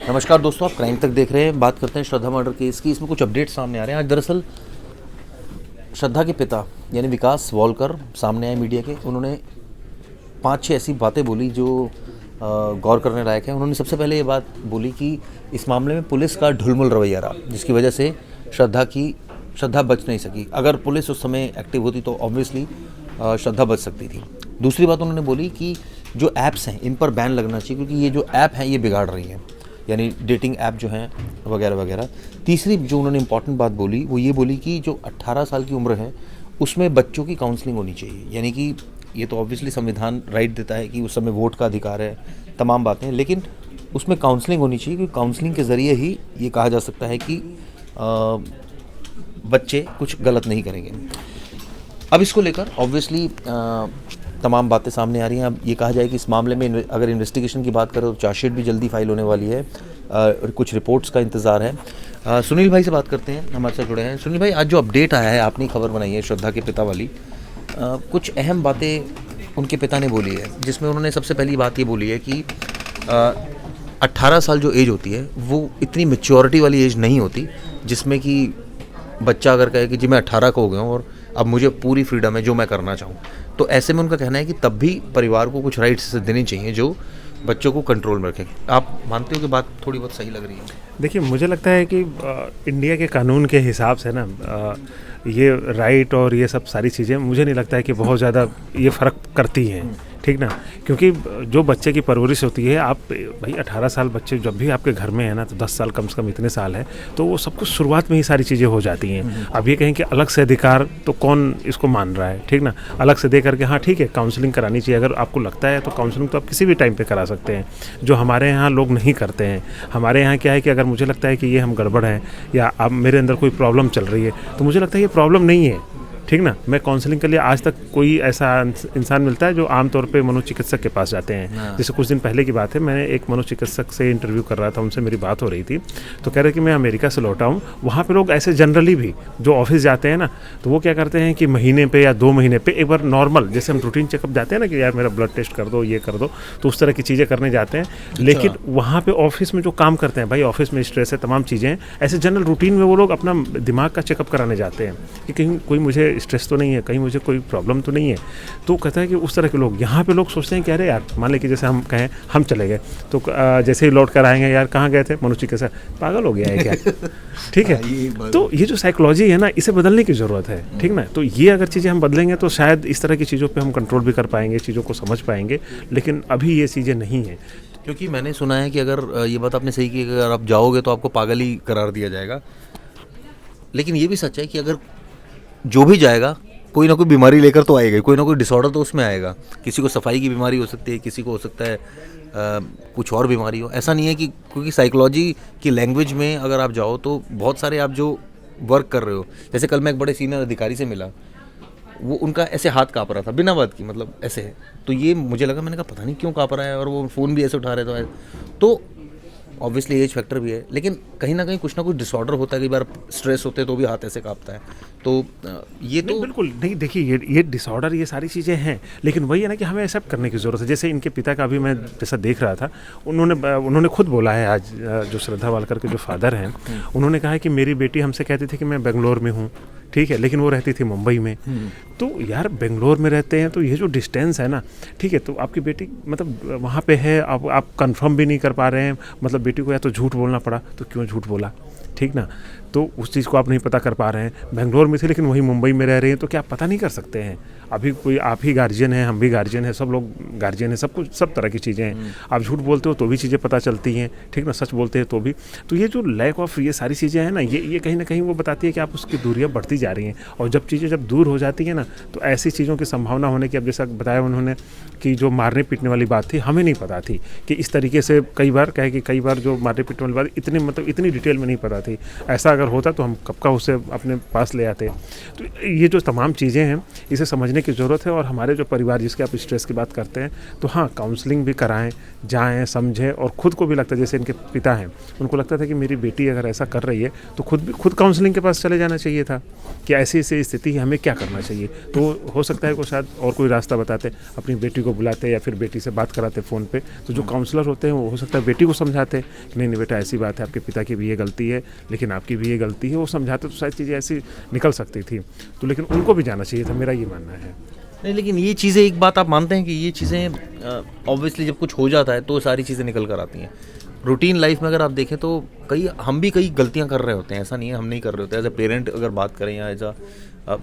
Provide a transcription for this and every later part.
नमस्कार दोस्तों, आप क्राइम तक देख रहे हैं। बात करते हैं श्रद्धा मर्डर केस की। इसमें कुछ अपडेट सामने आ रहे हैं। आज दरअसल श्रद्धा के पिता यानी विकास वॉलकर सामने आए मीडिया के। उन्होंने 5-6 ऐसी बातें बोली जो गौर करने लायक है। उन्होंने सबसे पहले ये बात बोली कि इस मामले में पुलिस का ढुलमुल रवैया रहा, जिसकी वजह से श्रद्धा बच नहीं सकी। अगर पुलिस उस समय एक्टिव होती तो ऑब्वियसली श्रद्धा बच सकती थी। दूसरी बात उन्होंने बोली कि जो ऐप्स हैं इन पर बैन लगना चाहिए, क्योंकि ये जो ऐप हैं ये बिगाड़ रही हैं, यानी डेटिंग ऐप जो हैं वगैरह वगैरह। तीसरी जो उन्होंने इंपॉर्टेंट बात बोली वो ये बोली कि जो 18 साल की उम्र है उसमें बच्चों की काउंसलिंग होनी चाहिए। यानी कि ये तो ऑब्वियसली संविधान राइट देता है कि उस समय वोट का अधिकार है, तमाम बातें, लेकिन उसमें काउंसलिंग होनी चाहिए, क्योंकि काउंसलिंग के ज़रिए ही ये कहा जा सकता है कि बच्चे कुछ गलत नहीं करेंगे। अब इसको लेकर ऑब्वियसली तमाम बातें सामने आ रही हैं। अब ये कहा जाए कि इस मामले में अगर इन्वेस्टिगेशन की बात करें तो चार्जशीट भी जल्दी फाइल होने वाली है और कुछ रिपोर्ट्स का इंतज़ार है। सुनील भाई से बात करते हैं, हमारे साथ जुड़े हैं। सुनील भाई, आज जो अपडेट आया है, आपने खबर बनाई है श्रद्धा के पिता वाली, कुछ अहम बातें उनके पिता ने बोली है, जिसमें उन्होंने सबसे पहली बात ये बोली है कि 18 साल जो एज होती है वो इतनी मैच्योरिटी वाली एज नहीं होती जिसमें कि बच्चा अगर कहे कि जी मैं 18 का हो गया हूँ और अब मुझे पूरी फ्रीडम है जो मैं करना चाहूँ। तो ऐसे में उनका कहना है कि तब भी परिवार को कुछ राइट्स देने चाहिए जो बच्चों को कंट्रोल में रखें। आप मानते हो कि बात थोड़ी बहुत सही लग रही है? देखिए, मुझे लगता है कि इंडिया के कानून के हिसाब से ना ये राइट और ये सब सारी चीज़ें मुझे नहीं लगता है कि बहुत ज़्यादा ये फ़र्क करती हैं, ठीक ना। क्योंकि जो बच्चे की परवरिश होती है, आप भाई 18 साल बच्चे जब भी आपके घर में है ना, तो 10 साल कम से कम इतने साल है, तो वो सब कुछ शुरुआत में ही सारी चीज़ें हो जाती हैं। अब ये कहें कि अलग से अधिकार तो कौन इसको मान रहा है, ठीक ना। अलग से दे करके हाँ ठीक है, काउंसलिंग करानी चाहिए। अगर आपको लगता है तो काउंसलिंग तो आप किसी भी टाइम पे करा सकते हैं, जो हमारे यहाँ लोग नहीं करते हैं। हमारे यहाँ क्या है कि अगर मुझे लगता है कि ये हम गड़बड़ हैं या अब मेरे अंदर कोई प्रॉब्लम चल रही है, तो मुझे लगता है ये प्रॉब्लम नहीं है, ठीक ना। मैं काउंसलिंग के लिए आज तक कोई ऐसा इंसान मिलता है जो आमतौर पे मनोचिकित्सक के पास जाते हैं। जैसे कुछ दिन पहले की बात है, मैंने एक मनोचिकित्सक से इंटरव्यू कर रहा था, उनसे मेरी बात हो रही थी, तो कह रहे कि मैं अमेरिका से लौटा हूँ। वहाँ पे लोग ऐसे जनरली भी जो ऑफिस जाते हैं ना, तो वो क्या करते हैं कि महीने पे या 2 महीने पे एक बार नॉर्मल, जैसे हम रूटीन चेकअप जाते हैं ना कि यार मेरा ब्लड टेस्ट कर दो, ये कर दो, तो उस तरह की चीज़ें करने जाते हैं। लेकिन वहाँ पे ऑफिस में जो काम करते हैं, भाई ऑफिस में स्ट्रेस है, तमाम चीज़ें हैं, ऐसे जनरल रूटीन में वो लोग अपना दिमाग का चेकअप कराने जाते हैं कि कहीं कोई मुझे स्ट्रेस तो नहीं है, कहीं मुझे कोई प्रॉब्लम तो नहीं है। तो कहता है कि उस तरह के लोग यहाँ पे लोग सोचते हैं कि अरे यार, मान लें कि जैसे हम कहें हम चले गए तो जैसे ही लौट कर आएंगे, यार कहाँ गए थे, मनोचिकित्सक, पागल हो गया है क्या? ठीक है। तो ये जो साइकोलॉजी है ना, इसे बदलने की ज़रूरत है, ठीक ना। तो ये अगर चीज़ें हम बदलेंगे तो शायद इस तरह की चीज़ों पर हम कंट्रोल भी कर पाएंगे, चीज़ों को समझ पाएंगे, लेकिन अभी ये चीज़ें नहीं हैं। क्योंकि मैंने सुना है कि अगर ये बात आपने सही की, अगर आप जाओगे तो आपको पागल ही करार दिया जाएगा। लेकिन ये भी सच है कि अगर जो भी जाएगा कोई ना कोई बीमारी लेकर तो आएगा, कोई ना कोई डिसऑर्डर तो उसमें आएगा। किसी को सफाई की बीमारी हो सकती है, किसी को हो सकता है कुछ और बीमारी हो। ऐसा नहीं है कि, क्योंकि साइकोलॉजी की लैंग्वेज में अगर आप जाओ तो बहुत सारे आप जो वर्क कर रहे हो, जैसे कल मैं एक बड़े सीनियर अधिकारी से मिला, वो उनका ऐसे हाथ काँप रहा था बिना बात की, मतलब ऐसे है। तो ये मुझे लगा, मैंने कहा पता नहीं क्यों काँप रहा है, और वो फ़ोन भी ऐसे उठा रहे थे। तो ऑब्वियसली एज फैक्टर भी है, लेकिन कहीं ना कहीं कुछ ना कुछ डिसऑर्डर होता है। कई बार स्ट्रेस होते हैं तो भी हाथ ऐसे काँपता है। तो ये तो बिल्कुल नहीं। देखिए, ये डिसऑर्डर, ये सारी चीज़ें हैं, लेकिन वही है ना कि हमें एक्सेप्ट करने की ज़रूरत है। जैसे इनके पिता का भी मैं जैसा देख रहा था, उन्होंने खुद बोला है आज, जो श्रद्धा वालकर के जो फादर हैं, उन्होंने कहा है कि मेरी बेटी हमसे कहती थी कि मैं बेंगलोर में हूँ, ठीक है, लेकिन वो रहती थी मुंबई में। तो यार बेंगलोर में रहते हैं तो ये जो डिस्टेंस है ना, ठीक है, तो आपकी बेटी मतलब वहाँ पे है, आप कंफर्म भी नहीं कर पा रहे हैं, मतलब बेटी को या तो झूठ बोलना पड़ा, तो क्यों झूठ बोला, ठीक ना। तो उस चीज़ को आप नहीं पता कर पा रहे हैं। बेंगलोर में थे लेकिन वही मुंबई में रह रहे हैं, तो क्या आप पता नहीं कर सकते हैं? अभी कोई आप ही गार्जियन हैं, हम भी गार्जियन हैं, सब लोग गार्जियन हैं, सब कुछ, सब तरह की चीज़ें हैं। आप झूठ बोलते हो तो भी चीज़ें पता चलती हैं, ठीक ना, सच बोलते हैं तो भी। तो ये जो लैक ऑफ ये सारी चीज़ें हैं ना, ये कहीं ना कहीं वो बताती है कि आप उसकी दूरियाँ बढ़ती जा रही हैं। और जब चीज़ें जब दूर हो जाती हैं ना, तो ऐसी चीज़ों की संभावना होने की, अब जैसा बताया उन्होंने कि जो मारने पीटने वाली बात थी, हमें नहीं पता थी कि इस तरीके से, कई बार जो मारने पीटने वाली बात इतनी डिटेल में नहीं पता थी, ऐसा अगर होता तो हम कब का उसे अपने पास ले आते। तो ये जो तमाम चीज़ें हैं इसे समझने की ज़रूरत है। और हमारे जो परिवार, जिसके आप स्ट्रेस की बात करते हैं, तो हाँ, काउंसलिंग भी कराएं, जाएं, समझें। और खुद को भी लगता है, जैसे इनके पिता हैं, उनको लगता था कि मेरी बेटी अगर ऐसा कर रही है तो खुद काउंसलिंग के पास चले जाना चाहिए था कि ऐसी ऐसी स्थिति है, हमें क्या करना चाहिए। तो हो सकता है को शायद और कोई रास्ता बताते, अपनी बेटी को बुलाते या फिर बेटी से बात कराते फ़ोन पे। तो जो काउंसलर होते हैं वो हो सकता है बेटी को समझाते कि नहीं नहीं बेटा, ऐसी बात है, आपके पिता की भी ये गलती है, लेकिन आपकी भी ये गलती है। वो समझाते तो शायद चीज़ें ऐसी निकल सकती थी। तो लेकिन उनको भी जाना चाहिए था, मेरा ये मानना है। नहीं, लेकिन ये चीज़ें, एक बात आप मानते हैं कि ये चीज़ें ऑब्वियसली जब कुछ हो जाता है तो सारी चीज़ें निकल कर आती हैं। रूटीन लाइफ में अगर आप देखें तो हम भी कई गलतियां कर रहे होते हैं, ऐसा नहीं है हम नहीं कर रहे होते। एज ए पेरेंट अगर बात करें या एज अ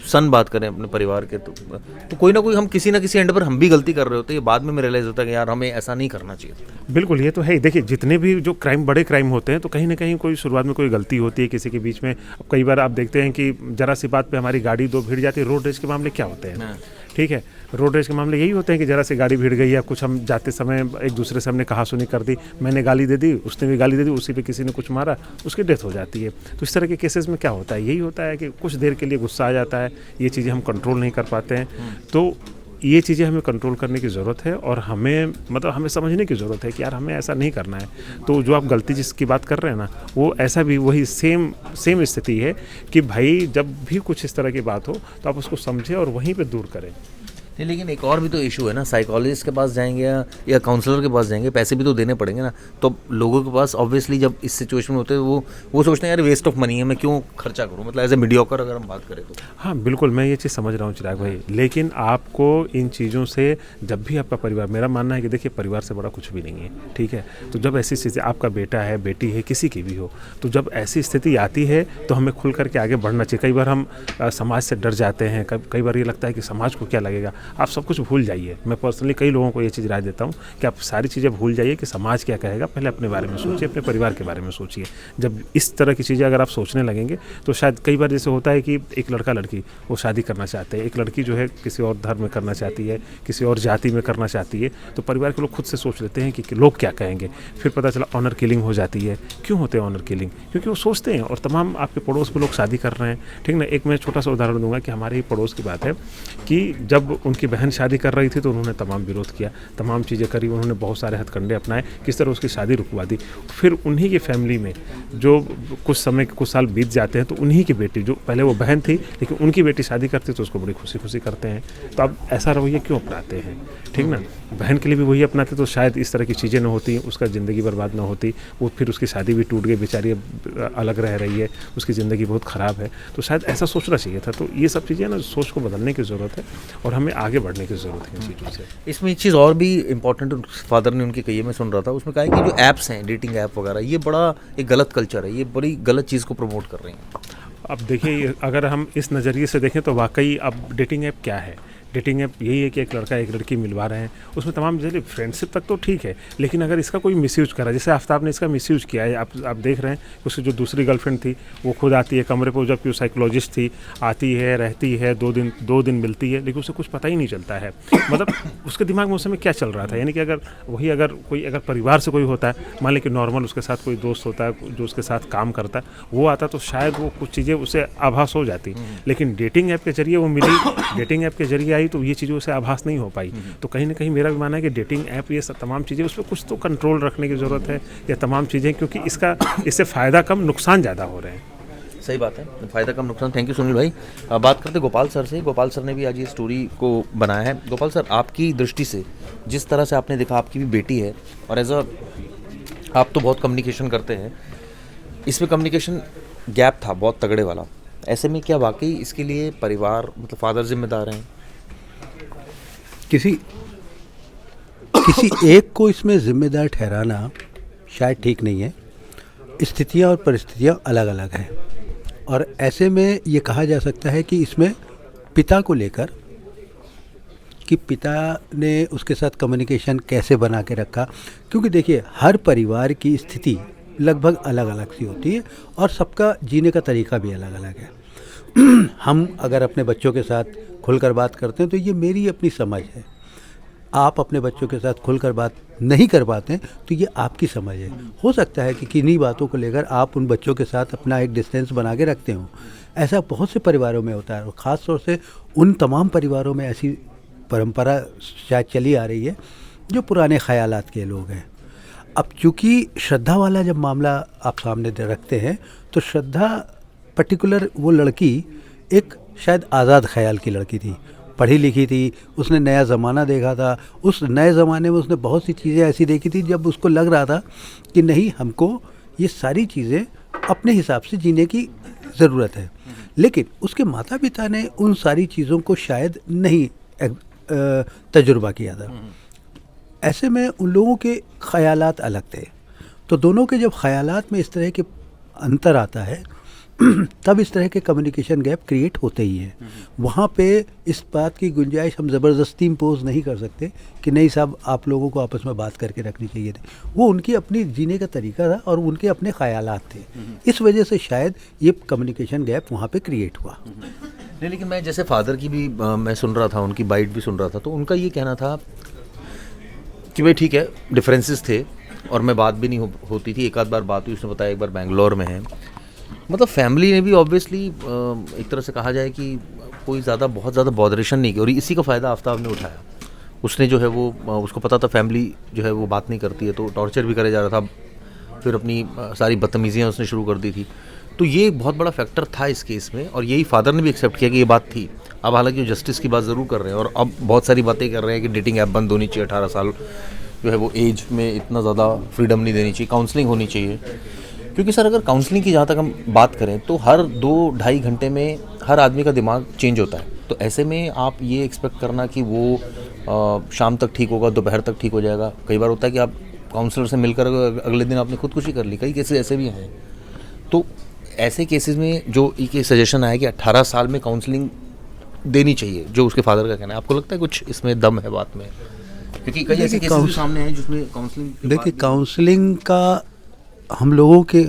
सन बात करें अपने परिवार के, तो कोई ना कोई हम किसी ना किसी एंड पर हम भी गलती कर रहे होते हैं। ये बाद में रियलाइज़ होता है कि यार हमें ऐसा नहीं करना चाहिए। बिल्कुल, ये तो है ही। देखिए, जितने भी जो बड़े क्राइम होते हैं तो कहीं ना कहीं कोई शुरुआत में कोई गलती होती है किसी के बीच में। कई बार आप देखते हैं कि जरा सी बात पे हमारी गाड़ी दो भिड़ जाती है। रोड रेज के मामले क्या होते हैं, ठीक है, रोड रेज के मामले यही होते हैं कि जरा सी गाड़ी भिड़ गई या कुछ, हम जाते समय एक दूसरे से हमने कहा सुनी कर दी, मैंने गाली दे दी, उसने भी गाली दे दी, उसी पे किसी ने कुछ मारा, उसकी डेथ हो जाती है। तो इस तरह के केसेस में क्या होता है, यही होता है कि कुछ देर के लिए गुस्सा आ जाता है, ये चीज़ें हम कंट्रोल नहीं कर पाते हैं। तो ये चीज़ें हमें कंट्रोल करने की ज़रूरत है और हमें हमें समझने की ज़रूरत है कि यार हमें ऐसा नहीं करना है। तो जो आप गलती जिसकी बात कर रहे हैं ना, वो ऐसा भी वही सेम स्थिति है कि भाई जब भी कुछ इस तरह की बात हो तो आप उसको समझें और वहीं पे दूर करें। नहीं, लेकिन एक और भी तो इशू है ना, साइकोलॉजिस्ट के पास जाएंगे या काउंसलर के पास जाएंगे, पैसे भी तो देने पड़ेंगे ना। तो लोगों के पास ऑब्वियसली जब इस सिचुएशन में होते हैं वो सोचते हैं यार वेस्ट ऑफ मनी है, मैं क्यों खर्चा करूं, मतलब एज ए मीडियोकर अगर हम बात करें तो। हाँ बिल्कुल, मैं ये चीज़ समझ रहा हूँ चिराग भाई, लेकिन आपको इन चीज़ों से, जब भी आपका परिवार, मेरा मानना है कि देखिए परिवार से बड़ा कुछ भी नहीं है, ठीक है। तो जब ऐसी स्थिति, आपका बेटा है, बेटी है, किसी की भी हो, तो जब ऐसी स्थिति आती है तो हमें खुल करके आगे बढ़ना चाहिए। कई बार हम समाज से डर जाते हैं, कई बार ये लगता है कि समाज को क्या लगेगा। आप सब कुछ भूल जाइए। मैं पर्सनली कई लोगों को ये चीज़ राय देता हूँ कि आप सारी चीज़ें भूल जाइए कि समाज क्या कहेगा, पहले अपने बारे में सोचिए, अपने परिवार के बारे में सोचिए। जब इस तरह की चीज़ें अगर आप सोचने लगेंगे तो शायद, कई बार जैसे होता है कि एक लड़का लड़की वो शादी करना चाहते हैं, एक लड़की जो है किसी और धर्म में करना चाहती है, किसी और जाति में करना चाहती है, तो परिवार के लोग खुद से सोच लेते हैं कि लोग क्या कहेंगे। फिर पता चला ऑनर किलिंग हो जाती है। क्यों होते हैं ऑनर किलिंग? क्योंकि वो सोचते हैं, और तमाम आपके पड़ोस में लोग शादी कर रहे हैं, ठीक ना। एक मैं छोटा सा उदाहरण दूंगा कि हमारे ही पड़ोस की बात है कि जब उनकी बहन शादी कर रही थी तो उन्होंने तमाम विरोध किया, तमाम चीज़ें करी, उन्होंने बहुत सारे हथकंडे अपनाए, किस तरह उसकी शादी रुकवा दी। फिर उन्हीं की फैमिली में जो कुछ साल बीत जाते हैं तो उन्हीं की बेटी, जो पहले वो बहन थी लेकिन उनकी बेटी शादी करती तो उसको बड़ी खुशी करते हैं। तो अब ऐसा रवैया क्यों अपनाते हैं, ठीक ना। बहन के लिए भी वही अपनाते तो शायद इस तरह की चीज़ें न होती, उसका ज़िंदगी बर्बाद ना होती। वो फिर उसकी शादी भी टूट गई, बेचारी अलग रह रही है, उसकी ज़िंदगी बहुत ख़राब है। तो शायद ऐसा सोचना चाहिए था। तो ये सब चीज़ें ना, सोच को बदलने की ज़रूरत है और हमें आगे बढ़ने की ज़रूरत है इन चीज़ों से। इसमें एक चीज़ और भी इम्पोर्टेंट फादर ने उनकी कही है, मैं सुन रहा था, उसमें कहा है कि जो ऐप्स हैं, डेटिंग ऐप वगैरह, ये बड़ा एक गलत कल्चर है, ये बड़ी गलत चीज़ को प्रमोट कर रही हैं। अब देखिए, अगर हम इस नज़रिए से देखें तो वाकई अब डेटिंग ऐप क्या है? डेटिंग ऐप यही है कि एक लड़का एक लड़की मिलवा रहे हैं, उसमें तमाम जैसे फ्रेंडशिप तक तो ठीक है, लेकिन अगर इसका कोई मिसयूज करा, जैसे आफ्ताब ने इसका मिसयूज किया है। आप देख रहे हैं उसकी जो दूसरी गर्लफ्रेंड थी वो खुद आती है कमरे पर, जबकि वो साइकोलॉजिस्ट थी, आती है, रहती है, 2 दिन मिलती है, लेकिन उसे कुछ पता ही नहीं चलता है। मतलब उसके दिमाग में उस समय क्या चल रहा था। यानी कि अगर परिवार से कोई होता है, मान लें कि नॉर्मल उसके साथ कोई दोस्त होता है जो उसके साथ काम करता है, वो आता तो शायद वो कुछ चीज़ें उसे आभास हो जाती, लेकिन डेटिंग ऐप के जरिए वो मिली, डेटिंग ऐप के जरिए तो ये चीज़ों से आभास नहीं हो पाई। तो कहीं ना कहीं मेरा भी मानना है कि डेटिंग ऐप, ये सब तमाम चीज़ें, उस पर कुछ तो कंट्रोल रखने की ज़रूरत है, या तमाम चीज़ें, क्योंकि इससे फ़ायदा कम नुकसान ज़्यादा हो रहे हैं। सही बात है, फ़ायदा कम नुकसान। थैंक यू सुनील भाई। बात करते गोपाल सर से। गोपाल सर ने भी आज ये स्टोरी को बनाया है। गोपाल सर, आपकी दृष्टि से, जिस तरह से आपने देखा, आपकी भी बेटी है और आप तो बहुत कम्युनिकेशन करते हैं, इसमें कम्युनिकेशन गैप था बहुत तगड़े वाला। ऐसे में क्या वाकई इसके लिए परिवार, मतलब फादर जिम्मेदार हैं? किसी एक को इसमें जिम्मेदार ठहराना शायद ठीक नहीं है। स्थितियाँ और परिस्थितियाँ अलग अलग हैं, और ऐसे में ये कहा जा सकता है कि इसमें पिता को लेकर, कि पिता ने उसके साथ कम्युनिकेशन कैसे बना के रखा। क्योंकि देखिए, हर परिवार की स्थिति लगभग अलग अलग सी होती है और सबका जीने का तरीका भी अलग अलग है। हम अगर अपने बच्चों के साथ खुलकर बात करते हैं तो ये मेरी अपनी समझ है। आप अपने बच्चों के साथ खुलकर बात नहीं कर पाते हैं तो ये आपकी समझ है। हो सकता है कि किन्हीं बातों को लेकर आप उन बच्चों के साथ अपना एक डिस्टेंस बना के रखते हो। ऐसा बहुत से परिवारों में होता है और ख़ास तौर से उन तमाम परिवारों में ऐसी परंपरा शायद चली आ रही है जो पुराने ख़यालात के लोग हैं। अब चूँकि श्रद्धा वाला जब मामला आप सामने रखते हैं तो श्रद्धा पर्टिकुलर वो लड़की एक शायद आज़ाद ख़याल की लड़की थी, पढ़ी लिखी थी, उसने नया ज़माना देखा था। उस नए ज़माने में उसने बहुत सी चीज़ें ऐसी देखी थी जब उसको लग रहा था कि नहीं, हमको ये सारी चीज़ें अपने हिसाब से जीने की ज़रूरत है। लेकिन उसके माता पिता ने उन सारी चीज़ों को शायद नहीं तजुर्बा किया था। ऐसे में उन लोगों के ख़यालात अलग थे। तो दोनों के जब ख़यालात में इस तरह के अंतर आता है तब इस तरह के कम्युनिकेशन गैप क्रिएट होते ही हैं। वहाँ पे इस बात की गुंजाइश हम ज़बरदस्ती इम्पोज नहीं कर सकते कि नहीं साहब आप लोगों को आपस में बात करके रखनी चाहिए थी। वो उनकी अपनी जीने का तरीका था और उनके अपने ख़यालात थे। इस वजह से शायद ये कम्युनिकेशन गैप वहाँ पे क्रिएट हुआ। नहीं, लेकिन मैं जैसे फादर की भी मैं सुन रहा था, उनकी बाइट भी सुन रहा था, तो उनका ये कहना था कि भाई ठीक है, डिफरेंसेस थे और मैं बात भी नहीं होती थी। एक आध बार बात हुई, उसने बताया एक बार बेंगलोर में है। मतलब फैमिली ने भी ऑब्वियसली एक तरह से कहा जाए कि कोई बहुत ज़्यादा बॉदरेशन नहीं की और इसी का फ़ायदा आफ्ताब ने उठाया। उसने जो है वो उसको पता था फैमिली जो है वो बात नहीं करती है, तो टॉर्चर भी करे जा रहा था। फिर अपनी सारी बदतमीजियाँ उसने शुरू कर दी थी। तो ये बहुत बड़ा फैक्टर था इस केस में और यही फादर ने भी एक्सेप्ट किया कि ये बात थी। अब हालांकि जस्टिस की बात ज़रूर कर रहे हैं और अब बहुत सारी बातें कर रहे हैं कि डेटिंग ऐप बंद होनी चाहिए, 18 साल जो है वो एज में इतना ज़्यादा फ्रीडम नहीं देनी चाहिए, काउंसलिंग होनी चाहिए। क्योंकि सर अगर काउंसलिंग की जहाँ तक हम बात करें तो हर 2-2.5 घंटे में हर आदमी का दिमाग चेंज होता है। तो ऐसे में आप ये एक्सपेक्ट करना कि वो शाम तक ठीक होगा, दोपहर तक ठीक हो जाएगा। कई बार होता है कि आप काउंसलर से मिलकर अगले दिन आपने खुदकुशी कर ली, कई केसेस ऐसे भी हैं। तो ऐसे केसेस में जो एक सजेशन आया कि 18 साल में काउंसलिंग देनी चाहिए, जो उसके फादर का कहना है, आपको लगता है कुछ इसमें दम है बात में? क्योंकि कई ऐसे केसेस भी सामने हैं जिसमें काउंसलिंग देखिए, काउंसलिंग का हम लोगों के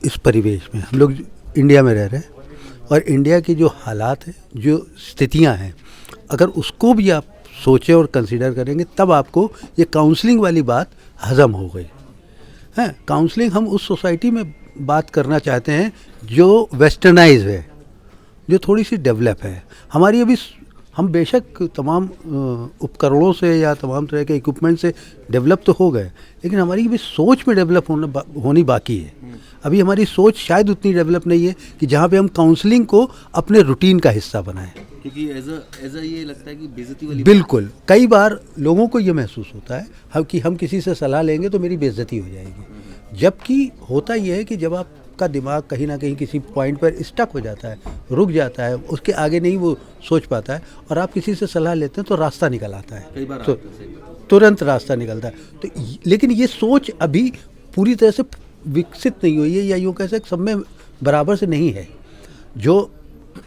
इस परिवेश में, हम लोग इंडिया में रह रहे हैं और इंडिया की जो हालात हैं, जो स्थितियां हैं, अगर उसको भी आप सोचें और कंसीडर करेंगे तब आपको ये काउंसलिंग वाली बात हज़म हो गई है। काउंसलिंग हम उस सोसाइटी में बात करना चाहते हैं जो वेस्टर्नाइज है, जो थोड़ी सी डेवलप है। हमारी अभी हम बेशक तमाम उपकरणों से या तमाम तरह के इक्विपमेंट से डेवलप तो हो गए, लेकिन हमारी अभी सोच में डेवलप होनी बाकी है। अभी हमारी सोच शायद उतनी डेवलप नहीं है कि जहाँ पे हम काउंसलिंग को अपने रूटीन का हिस्सा बनाएं। क्योंकि एज ये लगता है कि बेइज्जती वाली बिल्कुल, कई बार लोगों को ये महसूस होता है कि हम किसी से सलाह लेंगे तो मेरी बेइज्जती हो जाएगी। जबकि होता ये है कि जब आपका दिमाग कहीं ना कहीं किसी पॉइंट पर स्टक हो जाता है, रुक जाता है, उसके आगे नहीं वो सोच पाता है और आप किसी से सलाह लेते हैं तो रास्ता निकल आता है, कई बार तो तुरंत रास्ता निकलता है। तो लेकिन ये सोच अभी पूरी तरह से विकसित नहीं हुई है, या यूँ कह सकते सब में बराबर से नहीं है। जो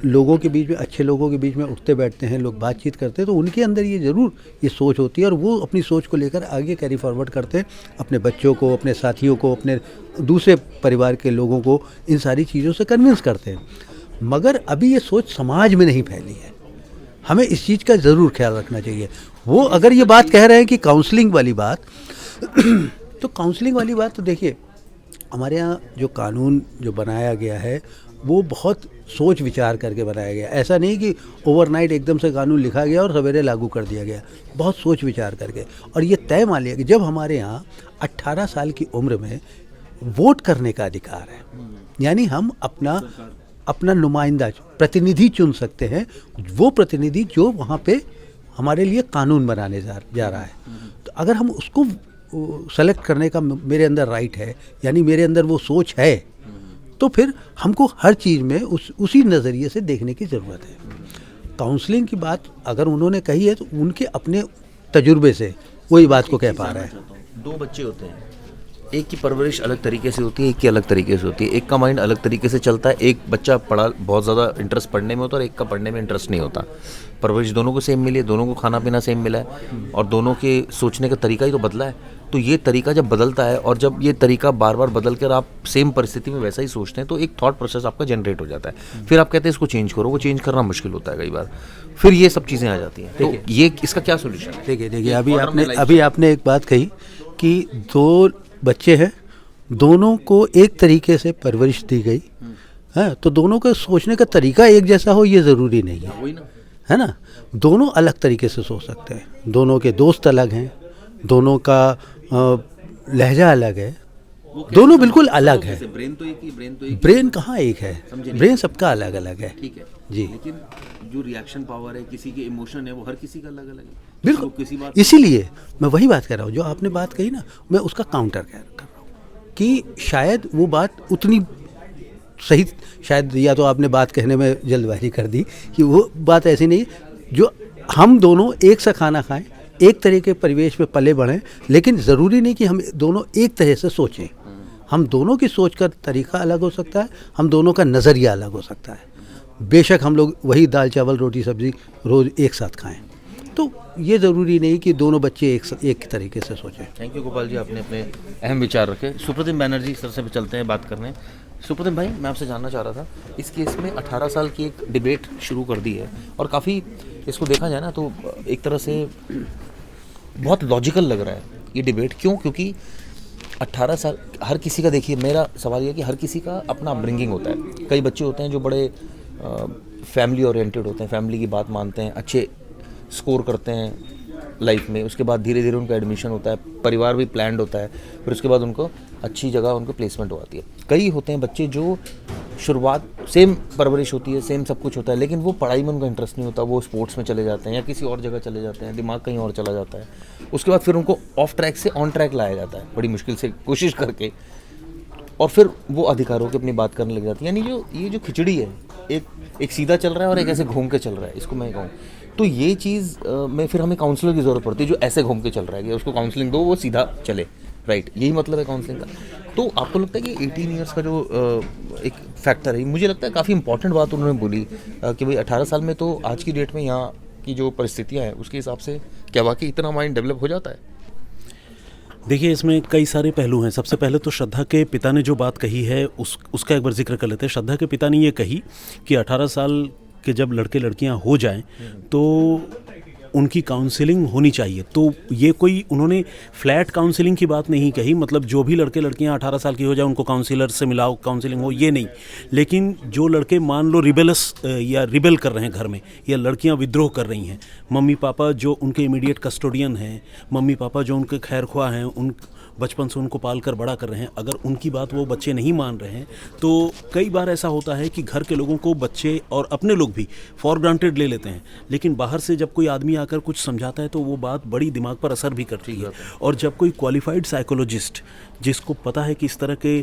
लोगों के बीच में, अच्छे लोगों के बीच में उठते बैठते हैं, लोग बातचीत करते हैं, तो उनके अंदर ये ज़रूर ये सोच होती है और वो अपनी सोच को लेकर आगे कैरी फॉरवर्ड करते हैं, अपने बच्चों को, अपने साथियों को, अपने दूसरे परिवार के लोगों को इन सारी चीज़ों से कन्विंस करते हैं। मगर अभी ये सोच समाज में नहीं फैली है। हमें इस चीज़ का ज़रूर ख्याल रखना चाहिए। वो अगर ये बात कह रहे हैं कि काउंसलिंग वाली बात तो काउंसलिंग वाली बात तो देखिए, हमारे यहाँ जो कानून जो बनाया गया है वो बहुत सोच विचार करके बनाया गया। ऐसा नहीं कि ओवरनाइट एकदम से कानून लिखा गया और सवेरे लागू कर दिया गया, बहुत सोच विचार करके। और ये तय मान लिया कि जब हमारे यहाँ 18 साल की उम्र में वोट करने का अधिकार है, यानी हम अपना नुमाइंदा, प्रतिनिधि चुन सकते हैं, वो प्रतिनिधि जो वहाँ पे हमारे लिए कानून बनाने जा रहा है। तो अगर हम उसको सेलेक्ट करने का मेरे अंदर राइट है, यानी मेरे अंदर वो सोच है, तो फिर हमको हर चीज़ में उसी नज़रिए से देखने की ज़रूरत है। काउंसलिंग की बात अगर उन्होंने कही है तो उनके अपने तजुर्बे से वही बात को कह पा रहे हैं। 2 बच्चे होते हैं, एक की परवरिश अलग तरीके से होती है, एक की अलग तरीके से होती है। एक का माइंड अलग तरीके से चलता है। एक बच्चा बहुत ज़्यादा इंटरेस्ट पढ़ने में होता है और एक का पढ़ने में इंटरेस्ट नहीं होता। परवरिश दोनों को सेम मिली है, दोनों को खाना पीना सेम मिला है और दोनों के सोचने का तरीका ही तो बदला है। तो ये तरीका जब बदलता है और जब ये तरीका बार बार बदल कर आप सेम परिस्थिति में वैसा ही सोचते हैं तो एक थॉट प्रोसेस आपका जनरेट हो जाता है। फिर आप कहते हैं इसको चेंज करो, वो चेंज करना मुश्किल होता है कई बार। फिर ये सब चीज़ें आ जाती हैं। तो ये इसका क्या सोल्यूशन है? देखिए अभी आपने एक बात कही कि दो बच्चे हैं, दोनों को एक तरीके से परवरिश दी गई है, तो दोनों का सोचने का तरीका एक जैसा हो ये ज़रूरी नहीं है, वही ना, है ना। दोनों अलग तरीके से सोच सकते हैं, दोनों के दोस्त अलग हैं, दोनों का लहजा अलग है, दोनों बिल्कुल अलग है। ब्रेन तो एक ही, ब्रेन कहाँ एक है, ब्रेन सबका अलग अलग है। ठीक है जी, लेकिन जो रिएक्शन पावर है, किसी के इमोशन है, वो हर किसी का अलग अलग है। बिल्कुल। किसी बात इसीलिए मैं वही बात कर रहा हूँ जो आपने बात कही ना, मैं उसका काउंटर कर रहा हूँ कि शायद वो बात उतनी सही, शायद या तो आपने बात कहने में जल्दबाजी कर दी कि वो बात ऐसी नहीं जो हम दोनों एक सा खाना खाएं, एक तरह के परिवेश में पले बढ़ें, लेकिन ज़रूरी नहीं कि हम दोनों एक तरह से सोचें। हम दोनों की सोच का तरीका अलग हो सकता है, हम दोनों का नज़रिया अलग हो सकता है। बेशक हम लोग वही दाल चावल रोटी सब्ज़ी रोज़ एक साथ खाएं, तो ये ज़रूरी नहीं कि दोनों बच्चे एक तरीके से सोचें। थैंक यू गोपाल जी, आपने अपने अहम विचार रखे। सुप्रतिम बैनर्जी सर से चलते हैं बात करने। सुप्रतिम भाई, मैं आपसे जानना चाह रहा था, इस केस में 18 साल की एक डिबेट शुरू कर दी है और काफ़ी इसको देखा जाए ना तो एक तरह से बहुत लॉजिकल लग रहा है ये डिबेट। क्यों? क्योंकि 18 साल हर किसी का, देखिए मेरा सवाल ये कि हर किसी का अपना अपब्रिंगिंग होता है। कई बच्चे होते हैं जो बड़े फैमिली ओरिएंटेड होते हैं, फैमिली की बात मानते हैं, अच्छे स्कोर करते हैं लाइफ में, उसके बाद धीरे धीरे उनका एडमिशन होता है, परिवार भी प्लान्ड होता है, फिर उसके बाद उनको अच्छी जगह उनको प्लेसमेंट हो आती है। कई होते हैं बच्चे जो शुरुआत सेम परवरिश होती है, सेम सब कुछ होता है, लेकिन वो पढ़ाई में उनका इंटरेस्ट नहीं होता, वो स्पोर्ट्स में चले जाते हैं या किसी और जगह चले जाते हैं, दिमाग कहीं और चला जाता है। उसके बाद फिर उनको ऑफ ट्रैक से ऑन ट्रैक लाया जाता है बड़ी मुश्किल से कोशिश करके, और फिर वो अधिकारों की अपनी बात करने लग जाती है। यानी जो ये जो खिचड़ी है, एक सीधा चल रहा है और एक ऐसे घूम के चल रहा है, इसको मैं कहूँ तो ये चीज़ में फिर हमें काउंसलर की ज़रूरत पड़ती है जो ऐसे घूम के चल रहा है कि उसको काउंसलिंग दो, वो सीधा चले, राइट। यही मतलब है काउंसलिंग का। तो आपको लगता है कि 18 ईयर्स का जो एक फैक्टर है, मुझे लगता है काफ़ी इंपॉर्टेंट बात उन्होंने बोली कि भाई 18 साल में तो आज की डेट में यहाँ की जो परिस्थितियाँ हैं उसके हिसाब से क्या वाकई इतना माइंड डेवलप हो जाता है? देखिए, इसमें कई सारे पहलू हैं। सबसे पहले तो श्रद्धा के पिता ने जो बात कही है उसका एक बार जिक्र कर लेते हैं। श्रद्धा के पिता ने ये कही कि 18 साल के जब लड़के लड़कियां हो जाएं तो उनकी काउंसलिंग होनी चाहिए। तो ये कोई उन्होंने फ्लैट काउंसलिंग की बात नहीं कही, मतलब जो भी लड़के लड़कियां 18 साल की हो जाए उनको काउंसलर से मिलाओ, काउंसलिंग हो, ये नहीं। लेकिन जो लड़के मान लो या रिबेल कर रहे हैं घर में, या लड़कियां विद्रोह कर रही हैं, मम्मी पापा जो उनके इमीडिएट कस्टोडियन हैं, मम्मी पापा जो उनके खैरख्वाह हैं, उन बचपन से उनको पाल कर बड़ा कर रहे हैं, अगर उनकी बात वो बच्चे नहीं मान रहे हैं तो कई बार ऐसा होता है कि घर के लोगों को बच्चे और अपने लोग भी फॉर ग्रांटेड ले लेते हैं। लेकिन बाहर से जब कोई आदमी आकर कुछ समझाता है तो वो बात बड़ी दिमाग पर असर भी करती है। और जब कोई क्वालिफाइड साइकोलॉजिस्ट जिसको पता है कि इस तरह के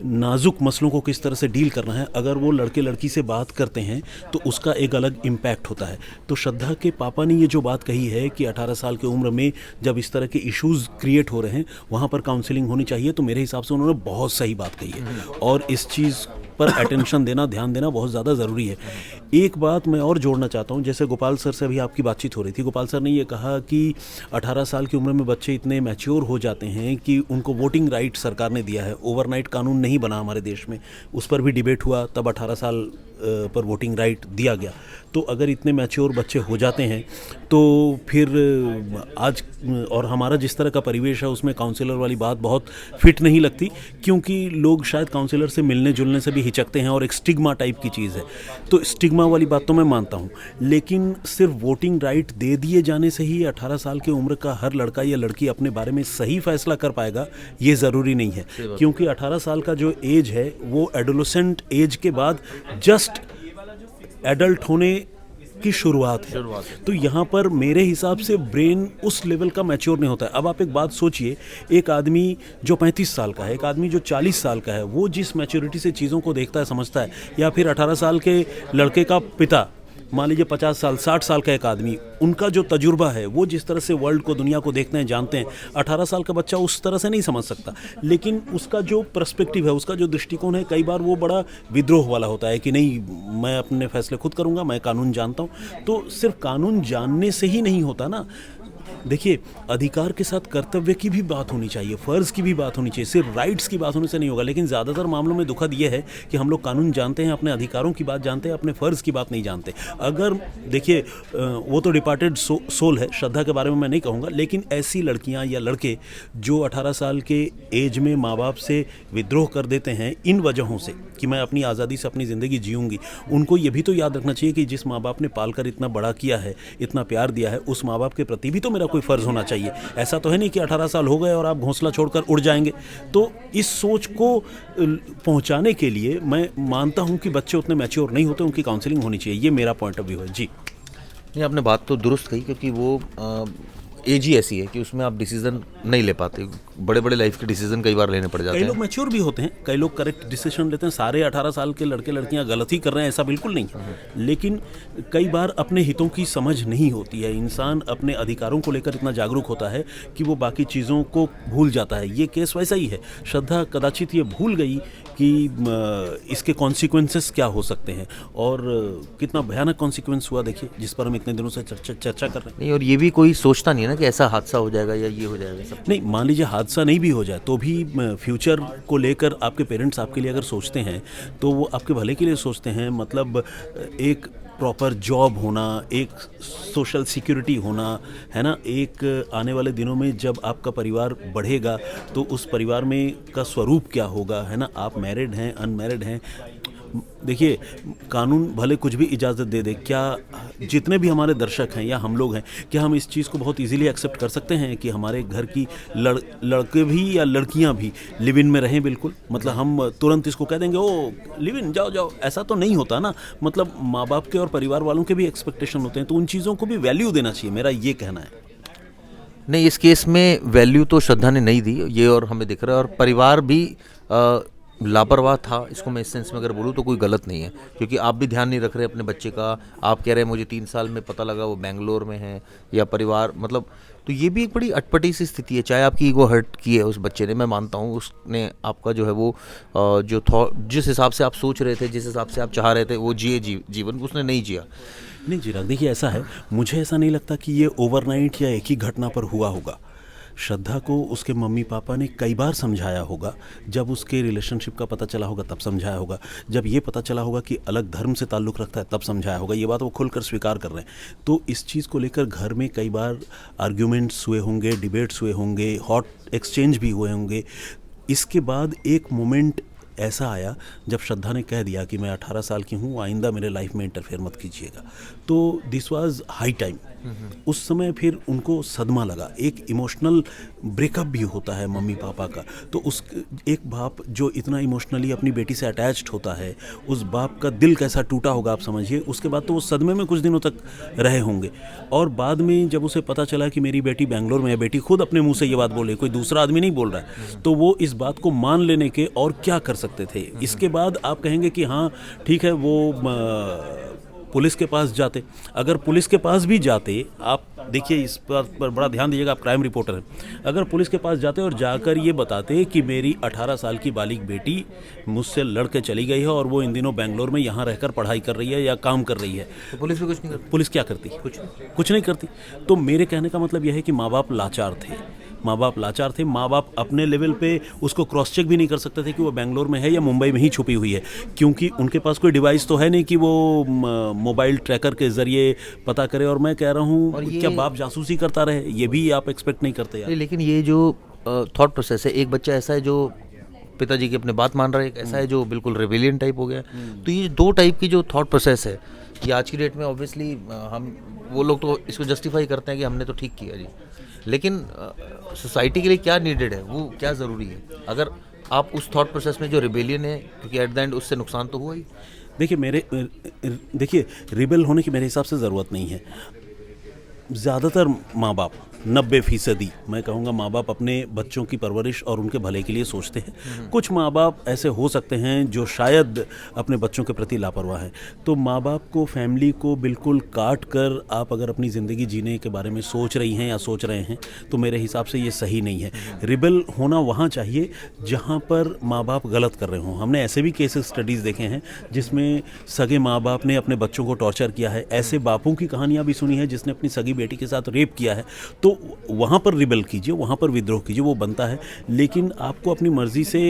नाजुक मसलों को किस तरह से डील करना है, अगर वो लड़के लड़की से बात करते हैं तो उसका एक अलग इम्पैक्ट होता है। तो श्रद्धा के पापा ने ये जो बात कही है कि 18 साल की उम्र में जब इस तरह के इश्यूज़ क्रिएट हो रहे हैं वहाँ पर काउंसलिंग होनी चाहिए, तो मेरे हिसाब से उन्होंने बहुत सही बात कही है और इस चीज़ पर अटेंशन देना, ध्यान देना बहुत ज़्यादा ज़रूरी है। एक बात मैं और जोड़ना चाहता हूँ, जैसे गोपाल सर से अभी आपकी बातचीत हो रही थी, गोपाल सर ने ये कहा कि 18 साल की उम्र में बच्चे इतने मैच्योर हो जाते हैं कि उनको वोटिंग राइट सरकार ने दिया है। ओवरनाइट कानून नहीं बना हमारे देश में, उस पर भी डिबेट हुआ, तब 18 साल पर वोटिंग राइट दिया गया। तो अगर इतने मैच्योर बच्चे हो जाते हैं तो फिर आज और हमारा जिस तरह का परिवेश है उसमें काउंसलर वाली बात बहुत फिट नहीं लगती, क्योंकि लोग शायद काउंसलर से मिलने जुलने से भी हिचकते हैं और एक स्टिग्मा टाइप की चीज़ है। तो स्टिग्मा वाली बात तो मैं मानता हूँ, लेकिन सिर्फ वोटिंग राइट दे दिए जाने से ही 18 साल की उम्र का हर लड़का या लड़की अपने बारे में सही फैसला कर पाएगा, ये ज़रूरी नहीं है। क्योंकि 18 साल का जो एज है वो एडोलेसेंट एज के बाद जस्ट एडल्ट होने की शुरुआत है। तो यहाँ पर मेरे हिसाब से ब्रेन उस लेवल का मैच्योर नहीं होता है। अब आप एक बात सोचिए, एक आदमी जो 35 साल का है, एक आदमी जो 40 साल का है, वो जिस मैच्योरिटी से चीज़ों को देखता है, समझता है, या फिर 18 साल के लड़के का पिता मान लीजिए 50 साल 60 साल का एक आदमी, उनका जो तजुर्बा है, वो जिस तरह से वर्ल्ड को, दुनिया को देखते हैं, जानते हैं, 18 साल का बच्चा उस तरह से नहीं समझ सकता। लेकिन उसका जो पर्सपेक्टिव है, उसका जो दृष्टिकोण है, कई बार वो बड़ा विद्रोह वाला होता है कि नहीं, मैं अपने फैसले खुद करूँगा, मैं कानून जानता हूँ। तो सिर्फ कानून जानने से ही नहीं होता ना। देखिए, अधिकार के साथ कर्तव्य की भी बात होनी चाहिए, फ़र्ज़ की भी बात होनी चाहिए, सिर्फ राइट्स की बात होने से नहीं होगा। लेकिन ज़्यादातर मामलों में दुखद ये है कि हम लोग कानून जानते हैं, अपने अधिकारों की बात जानते हैं, अपने फ़र्ज़ की बात नहीं जानते। अगर देखिए, वो तो डिपार्टेड सोल है, श्रद्धा के बारे में मैं नहीं कहूँगा, लेकिन ऐसी लड़कियाँ या लड़के जो 18 साल के एज में माँ बाप से विद्रोह कर देते हैं इन वजहों से कि मैं अपनी आज़ादी से अपनी ज़िंदगी जीऊँगी, उनको ये भी तो याद रखना चाहिए कि जिस माँ बाप ने पाल कर इतना बड़ा किया है, इतना प्यार दिया है, उस माँ बाप के प्रति भी तो मेरा कोई फ़र्ज़ होना चाहिए। ऐसा तो है नहीं कि 18 साल हो गए और आप घोंसला छोड़कर उड़ जाएंगे। तो इस सोच को पहुंचाने के लिए मैं मानता हूं कि बच्चे उतने मैच्योर नहीं होते, उनकी काउंसलिंग होनी चाहिए। ये मेरा पॉइंट ऑफ व्यू है जी। नहीं, आपने बात तो दुरुस्त कही, क्योंकि वो एज ही ऐसी है कि उसमें आप डिसीजन नहीं ले पाते, बड़े बड़े लाइफ के डिसीजन कई बार लेने पड़ जाते कई हैं। लोग मैच्योर भी होते हैं, कई लोग करेक्ट डिसीजन लेते हैं। सारे 18 साल के लड़के लड़कियां गलत ही कर रहे हैं ऐसा बिल्कुल नहीं, लेकिन कई बार अपने हितों की समझ नहीं होती है। इंसान अपने अधिकारों को लेकर इतना जागरूक होता है कि वो बाकी चीज़ों को भूल जाता है। ये केस वैसा ही है। श्रद्धा कदाचित ये भूल गई कि इसके कॉन्सिक्वेंसेस क्या हो सकते हैं, और कितना भयानक कॉन्सिक्वेंस हुआ देखिए, जिस पर हम इतने दिनों से चर्चा कर रहे हैं। नहीं, और ये भी कोई सोचता नहीं है ना कि ऐसा हादसा हो जाएगा या ये हो जाएगा सब। नहीं, मान लीजिए हादसा नहीं भी हो जाए तो भी फ्यूचर को लेकर आपके पेरेंट्स आपके लिए अगर सोचते हैं तो वो आपके भले के लिए सोचते हैं। मतलब एक प्रॉपर जॉब होना, एक सोशल सिक्योरिटी होना, है ना, एक आने वाले दिनों में जब आपका परिवार बढ़ेगा तो उस परिवार में का स्वरूप क्या होगा, है ना, आप मैरिड हैं, अनमैरिड हैं। देखिए, कानून भले कुछ भी इजाज़त दे दे, क्या जितने भी हमारे दर्शक हैं या हम लोग हैं, क्या हम इस चीज़ को बहुत इजीली एक्सेप्ट कर सकते हैं कि हमारे घर की लड़के भी या लड़कियां भी लिव इन में रहें? बिल्कुल, मतलब हम तुरंत इसको कह देंगे ओ लिव इन, जाओ जाओ, ऐसा तो नहीं होता ना। मतलब माँ बाप के और परिवार वालों के भी एक्सपेक्टेशन होते हैं, तो उन चीज़ों को भी वैल्यू देना चाहिए, मेरा ये कहना है। नहीं, इस केस में वैल्यू तो श्रद्धा ने नहीं दी, ये और हमें दिख रहा है, और परिवार भी लापरवाह था। इसको मैं इस सेंस में अगर बोलूँ तो कोई गलत नहीं है, क्योंकि आप भी ध्यान नहीं रख रहे अपने बच्चे का। आप कह रहे हैं मुझे 3 साल में पता लगा वो बेंगलोर में है, या परिवार, मतलब तो ये भी एक बड़ी अटपटी सी स्थिति है। चाहे आपकी ईगो हर्ट की है उस बच्चे ने, मैं मानता हूँ उसने आपका जो है वो जो जिस हिसाब से आप सोच रहे थे, जिस हिसाब से आप चाह रहे थे वो जीवन उसने नहीं जिया। नहीं चिराग, देखिए ऐसा है, मुझे ऐसा नहीं लगता कि ये ओवरनाइट या एक ही घटना पर हुआ होगा। श्रद्धा को उसके मम्मी पापा ने कई बार समझाया होगा। जब उसके रिलेशनशिप का पता चला होगा तब समझाया होगा, जब ये पता चला होगा कि अलग धर्म से ताल्लुक़ रखता है तब समझाया होगा। ये बात वो खुलकर स्वीकार कर रहे हैं। तो इस चीज़ को लेकर घर में कई बार आर्ग्यूमेंट्स हुए होंगे, डिबेट्स हुए होंगे, हॉट एक्सचेंज भी हुए होंगे। इसके बाद एक मोमेंट ऐसा आया जब श्रद्धा ने कह दिया कि मैं 18 साल की हूँ, आइंदा मेरे लाइफ में इंटरफेयर मत कीजिएगा। तो दिस वाज हाई टाइम। उस समय फिर उनको सदमा लगा, एक इमोशनल ब्रेकअप भी होता है मम्मी पापा का। तो उस एक बाप जो इतना इमोशनली अपनी बेटी से अटैच्ड होता है, उस बाप का दिल कैसा टूटा होगा आप समझिए। उसके बाद तो वो सदमे में कुछ दिनों तक रहे होंगे, और बाद में जब उसे पता चला कि मेरी बेटी बेंगलोर में है, बेटी खुद अपने मुंह से ये बात बोले, कोई दूसरा आदमी नहीं बोल रहा है, तो वो इस बात को मान लेने के और क्या कर सकते थे। इसके बाद आप कहेंगे कि हाँ ठीक है, वो पुलिस के पास जाते। अगर पुलिस के पास भी जाते, आप देखिए इस पर बड़ा ध्यान दीजिएगा, आप क्राइम रिपोर्टर हैं। अगर पुलिस के पास जाते और जाकर ये बताते कि मेरी 18 साल की बालिग बेटी मुझसे लड़ के चली गई है और वो इन दिनों बेंगलोर में यहाँ रहकर पढ़ाई कर रही है या काम कर रही है, तो पुलिस भी कुछ नहीं करती। पुलिस क्या करती? कुछ नहीं करती। तो मेरे कहने का मतलब यह है कि माँ बाप लाचार थे। माँ बाप अपने लेवल पे उसको क्रॉस चेक भी नहीं कर सकते थे कि वो बेंगलोर में है या मुंबई में ही छुपी हुई है, क्योंकि उनके पास कोई डिवाइस तो है नहीं कि वो मोबाइल ट्रैकर के जरिए पता करे। और मैं कह रहा हूँ, क्या बाप जासूसी करता रहे? ये भी आप एक्सपेक्ट नहीं करते यार। लेकिन ये जो थॉट प्रोसेस है, एक बच्चा ऐसा है जो पिताजी की अपने बात मान रहा है, एक ऐसा है जो बिल्कुल रिबेलियन टाइप हो गया। तो ये 2 टाइप की जो थॉट प्रोसेस है, ये आज की डेट में ऑब्वियसली हम वो लोग तो इसको जस्टिफाई करते हैं कि हमने तो ठीक किया जी, लेकिन सोसाइटी के लिए क्या नीडेड है, वो क्या ज़रूरी है? अगर आप उस थॉट प्रोसेस में जो रिबेलियन है, क्योंकि एट द एंड उससे नुकसान तो हुआ ही। देखिए रिबेल होने की मेरे हिसाब से ज़रूरत नहीं है। ज़्यादातर माँ बाप 90% मैं कहूँगा माँ बाप अपने बच्चों की परवरिश और उनके भले के लिए सोचते हैं। कुछ माँ बाप ऐसे हो सकते हैं जो शायद अपने बच्चों के प्रति लापरवाह हैं। तो माँ बाप को, फैमिली को बिल्कुल काट कर आप अगर अपनी ज़िंदगी जीने के बारे में सोच रही हैं या सोच रहे हैं तो मेरे हिसाब से ये सही नहीं है। रिबेल होना वहाँ चाहिए जहाँ पर माँ बाप गलत कर रहे हों। हमने ऐसे भी केसेस स्टडीज़ देखे हैं जिसमें सगे माँ बाप ने अपने बच्चों को टॉर्चर किया है। ऐसे बापों की कहानियाँ भी सुनी है जिसने अपनी सगी बेटी के साथ रेप किया है। तो वहाँ पर रिबेल कीजिए, वहाँ पर विद्रोह कीजिए, वो बनता है। लेकिन आपको अपनी मर्जी से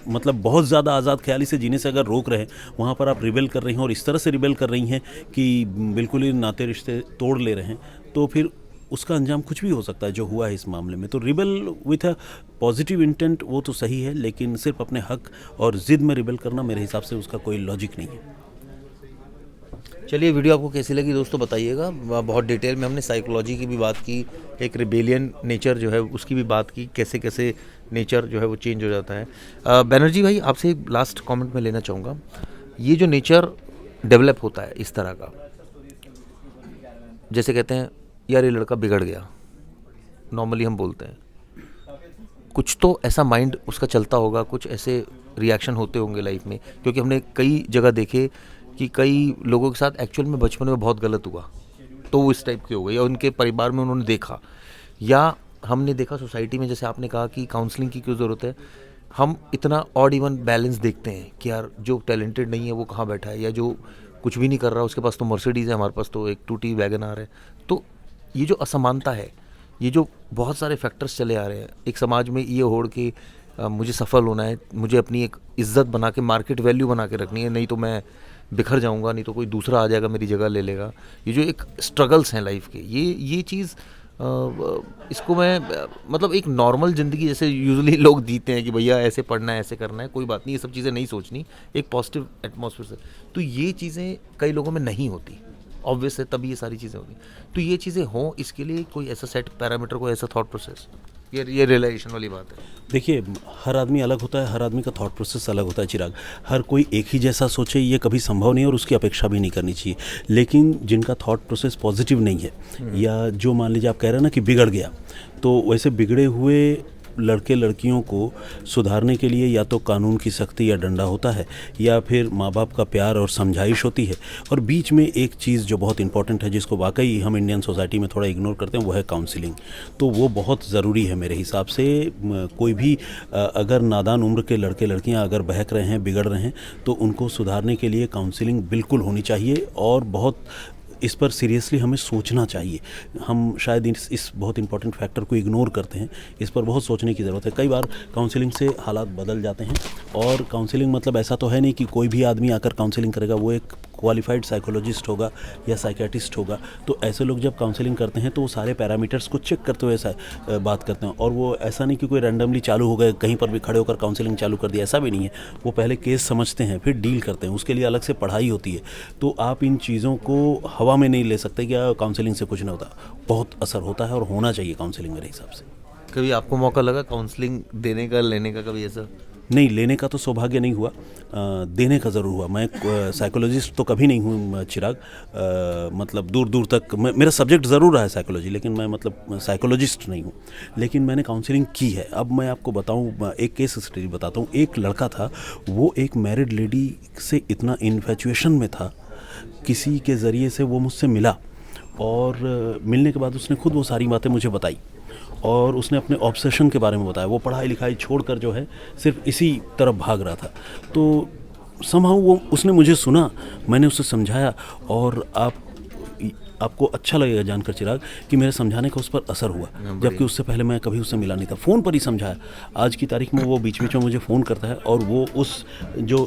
मतलब बहुत ज़्यादा आज़ाद ख्याली से जीने से अगर रोक रहे हैं, वहाँ पर आप रिबेल कर रही हैं और इस तरह से रिबेल कर रही हैं कि बिल्कुल ही नाते रिश्ते तोड़ ले रहे हैं, तो फिर उसका अंजाम कुछ भी हो सकता है जो हुआ है इस मामले में। तो rebel with a positive intent वो तो सही है, लेकिन सिर्फ अपने हक और ज़िद में रिबेल करना मेरे हिसाब से उसका कोई लॉजिक नहीं है। चलिए, वीडियो आपको कैसी लगी दोस्तों बताइएगा। बहुत डिटेल में हमने साइकोलॉजी की भी बात की, एक रिबेलियन नेचर जो है उसकी भी बात की, कैसे कैसे नेचर जो है वो चेंज हो जाता है। बैनर्जी भाई, आपसे एक लास्ट कमेंट में लेना चाहूँगा। ये जो नेचर डेवलप होता है इस तरह का, जैसे कहते हैं यार ये लड़का बिगड़ गया, नॉर्मली हम बोलते हैं, कुछ तो ऐसा माइंड उसका चलता होगा, कुछ ऐसे रिएक्शन होते होंगे लाइफ में, क्योंकि हमने कई जगह देखे कि कई लोगों के साथ एक्चुअल में बचपन में बहुत गलत हुआ तो वो इस टाइप के हो गए, या उनके परिवार में उन्होंने देखा, या हमने देखा सोसाइटी में, जैसे आपने कहा कि काउंसलिंग की क्यों ज़रूरत है। हम इतना ऑड इवन बैलेंस देखते हैं कि यार जो टैलेंटेड नहीं है वो कहाँ बैठा है, या जो कुछ भी नहीं कर रहा उसके पास तो मर्सिडीज़ है, हमारे पास तो एक टूटी वैगन आर है। तो ये जो असमानता है, ये जो बहुत सारे फैक्टर्स चले आ रहे हैं एक समाज में, ये होड़ के मुझे सफल होना है, मुझे अपनी एक इज्जत बना के, मार्केट वैल्यू बना के रखनी है, नहीं तो मैं बिखर जाऊंगा, नहीं तो कोई दूसरा आ जाएगा मेरी जगह ले लेगा। ये जो एक स्ट्रगल्स हैं लाइफ के, ये चीज़ इसको मैं मतलब एक नॉर्मल ज़िंदगी जैसे यूजुअली लोग जीते हैं कि भैया ऐसे पढ़ना है, ऐसे करना है, कोई बात नहीं, ये सब चीज़ें नहीं सोचनी, एक पॉजिटिव एटमॉस्फेयर से। तो ये चीज़ें कई लोगों में नहीं होती, ऑब्वियस है, तभी ये सारी चीज़ें होती। तो ये चीज़ें हों, इसके लिए कोई ऐसा सेट पैरामीटर, कोई ऐसा थॉट प्रोसेस, ये रियलाइजेशन वाली बात है। देखिए, हर आदमी अलग होता है, हर आदमी का थॉट प्रोसेस अलग होता है चिराग। हर कोई एक ही जैसा सोचे ये कभी संभव नहीं है और उसकी अपेक्षा भी नहीं करनी चाहिए। लेकिन जिनका थॉट प्रोसेस पॉजिटिव नहीं है, या जो मान लीजिए आप कह रहे हैं ना कि बिगड़ गया, तो वैसे बिगड़े हुए लड़के लड़कियों को सुधारने के लिए या तो कानून की सख्ती या डंडा होता है, या फिर माँ बाप का प्यार और समझाइश होती है, और बीच में एक चीज़ जो बहुत इंपॉर्टेंट है जिसको वाकई हम इंडियन सोसाइटी में थोड़ा इग्नोर करते हैं, वो है काउंसलिंग। तो वो बहुत ज़रूरी है मेरे हिसाब से। कोई भी अगर नादान उम्र के लड़के लड़कियाँ अगर बहक रहे हैं, बिगड़ रहे हैं, तो उनको सुधारने के लिए काउंसलिंग बिल्कुल होनी चाहिए, और बहुत इस पर सीरियसली हमें सोचना चाहिए। हम शायद इस बहुत इंपॉर्टेंट फैक्टर को इग्नोर करते हैं, इस पर बहुत सोचने की ज़रूरत है। कई बार काउंसलिंग से हालात बदल जाते हैं, और काउंसलिंग मतलब ऐसा तो है नहीं कि कोई भी आदमी आकर काउंसलिंग करेगा वो एक क्वालिफाइड साइकोलॉजिस्ट होगा या साइकेट्रिस्ट होगा। तो ऐसे लोग जब काउंसलिंग करते हैं तो वो सारे पैरामीटर्स को चेक करते हुए ऐसा बात करते हैं, और वो ऐसा नहीं कि कोई रैंडमली चालू हो गए, कहीं पर भी खड़े होकर काउंसलिंग चालू कर दिया, ऐसा भी नहीं है। वो पहले केस समझते हैं, फिर डील करते हैं, उसके लिए अलग से पढ़ाई होती है। तो आप इन चीज़ों को हवा में नहीं ले सकते कि काउंसलिंग से कुछ नहीं होता, बहुत असर होता है और होना चाहिए काउंसलिंग मेरे हिसाब से। कभी आपको मौका लगा काउंसलिंग देने का, लेने का, कभी ऐसा? नहीं, लेने का तो सौभाग्य नहीं हुआ, देने का ज़रूर हुआ। मैं साइकोलॉजिस्ट तो कभी नहीं हूँ चिराग, मतलब दूर दूर तक मेरा सब्जेक्ट ज़रूर रहा है साइकोलॉजी, लेकिन मैं मतलब साइकोलॉजिस्ट नहीं हूँ। लेकिन मैंने काउंसलिंग की है। अब मैं आपको बताऊँ, एक केस स्टडी बताता हूँ। एक लड़का था, वो एक मैरिड लेडी से इतना इन्फैचुएशन में था, किसी के ज़रिए से वो मुझसे मिला, और मिलने के बाद उसने खुद वो सारी बातें मुझे बताई, और उसने अपने ऑब्सेशन के बारे में बताया। वो पढ़ाई लिखाई छोड़कर जो है सिर्फ इसी तरफ भाग रहा था। तो समहाउ वो उसने मुझे सुना, मैंने उसे समझाया, और आपको अच्छा लगेगा जानकर चिराग कि मेरे समझाने का उस पर असर हुआ, जबकि उससे पहले मैं कभी उससे मिला नहीं था। फ़ोन पर ही समझाया। आज की तारीख में वो बीच बीच में मुझे फ़ोन करता है, और वो उस जो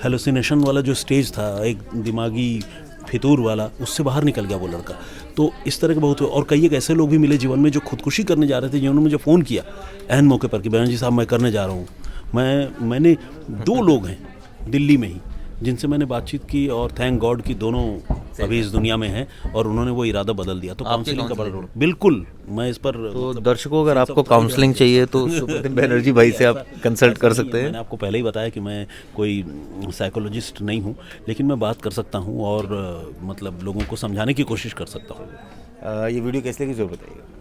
हेलुसिनेशन वाला जो स्टेज था, एक दिमागी फितूर वाला, उससे बाहर निकल गया वो लड़का। तो इस तरह के बहुत हुए, और कई एक ऐसे लोग भी मिले जीवन में जो खुदकुशी करने जा रहे थे, जिन्होंने मुझे फ़ोन किया एहन मौके पर कि बैनर्जी साहब मैं करने जा रहा हूँ। मैंने 2 लोग हैं दिल्ली में ही जिनसे मैंने बातचीत की और थैंक गॉड कि दोनों अभी इस दुनिया में हैं और उन्होंने वो इरादा बदल दिया। तो आपकी काउंसलिंग का बड़ा काउंसलिंग? रोल, बिल्कुल मैं इस पर तो दर्शकों, अगर आपको काउंसलिंग चाहिए तो सुप्रतिम बैनर्जी भाई से आप कंसल्ट कर सकते हैं। मैंने आपको पहले ही बताया कि मैं कोई साइकोलॉजिस्ट नहीं हूँ, लेकिन मैं बात कर सकता हूँ और मतलब लोगों को समझाने की कोशिश कर सकता हूँ। ये वीडियो कैसे लगी ज़रूर बताइएगा।